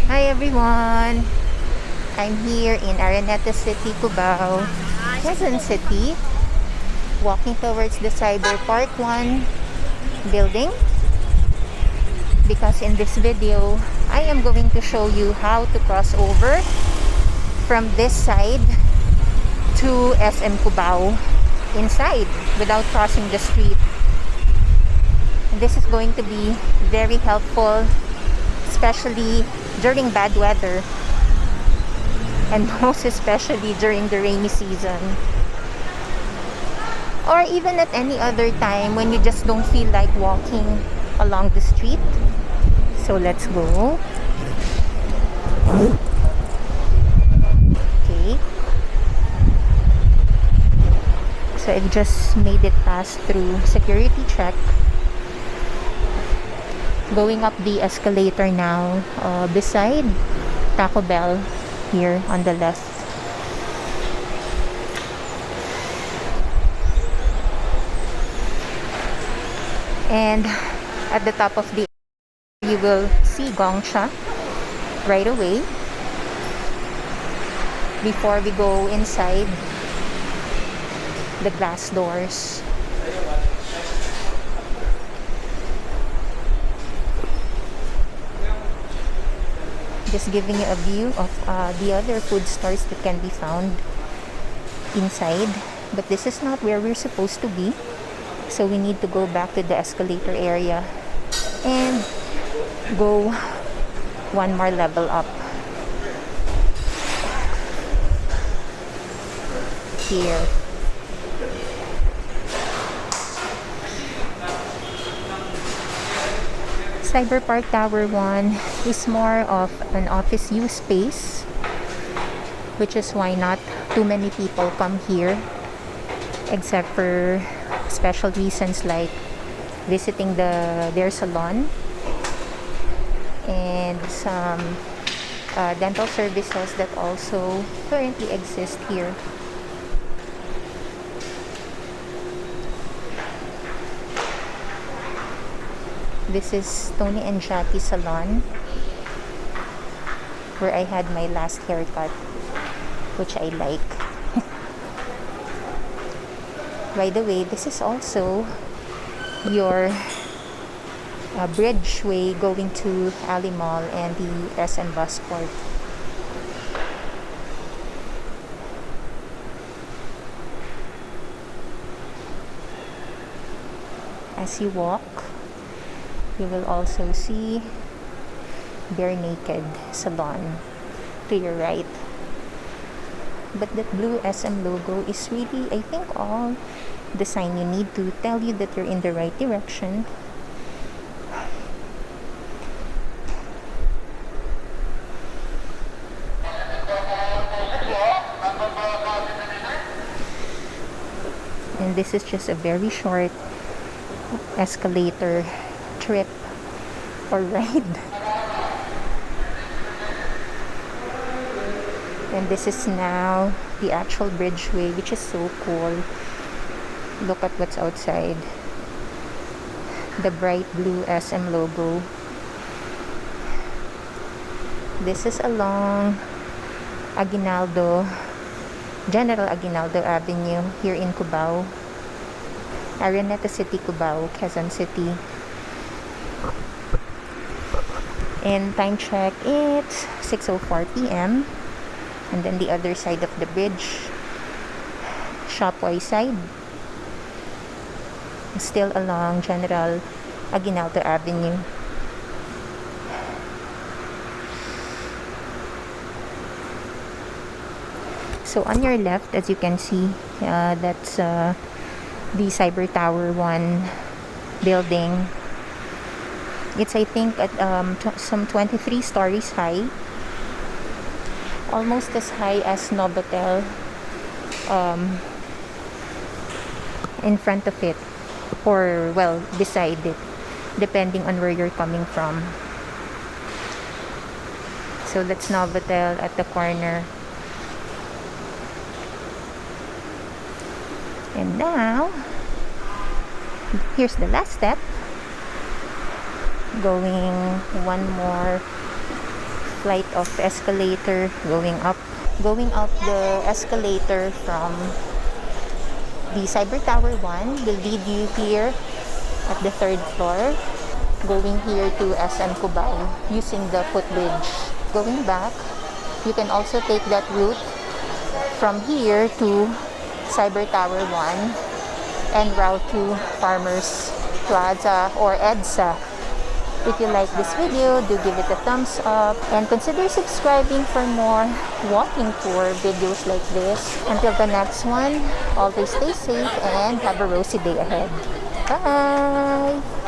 Hi everyone! I'm here in Araneta City, Cubao, Quezon City, walking towards the Cyberpark 1 building because in this video, I am going to show you how to cross over from this side to SM Cubao inside without crossing the street. And this is going to be very helpful, especially during bad weather and most especially during the rainy season, or even at any other time when you just don't feel like walking along the street. So let's go. Okay, so I've just made it past through security check, going up the escalator now, beside Taco Bell here on the left. And at the top of the you will see Gongcha right away before we go inside the glass doors. Just giving you a view of the other food stores that can be found inside, but this is not where we're supposed to be, so we need to go back to the escalator area and go one more level up here. Cyberpark Tower 1 is more of an office use space, which is why not too many people come here, except for special reasons like visiting their salon and some dental services that also currently exist here. This is Tony and Jackie Salon, where I had my last haircut, which I like. By the way, this is also your bridgeway going to Ali Mall and the SM Busport. As you walk, you will also see Bare Naked Salon to your right. But that blue SM logo is really, I think, all the sign you need to tell you that you're in the right direction. And this is just a very short escalator trip or ride. And this is now the actual bridgeway, which is so cool. Look at what's outside. The bright blue SM logo. This is along General Aguinaldo Avenue here in Cubao, Araneta City, Cubao, Quezon City. And time check, it's 6:04 p.m. And then the other side of the bridge, Shopway side, still along General Aguinaldo Avenue. So on your left, as you can see, that's the Cybertower 1 building. It's, I think, at some 23 stories high, almost as high as Novotel in front of it, or well, beside it, depending on where you're coming from. So that's Novotel at the corner. And now, here's the last step. Going one more flight of escalator going up. Going up the escalator from the Cybertower 1 will lead you here at the 3rd floor. Going here to SM Cubao using the footbridge. Going back, you can also take that route from here to Cybertower 1 and route to Farmers Plaza or EDSA. If you like this video, do give it a thumbs up and consider subscribing for more walking tour videos like this. Until the next one, always stay safe and have a rosy day ahead. Bye!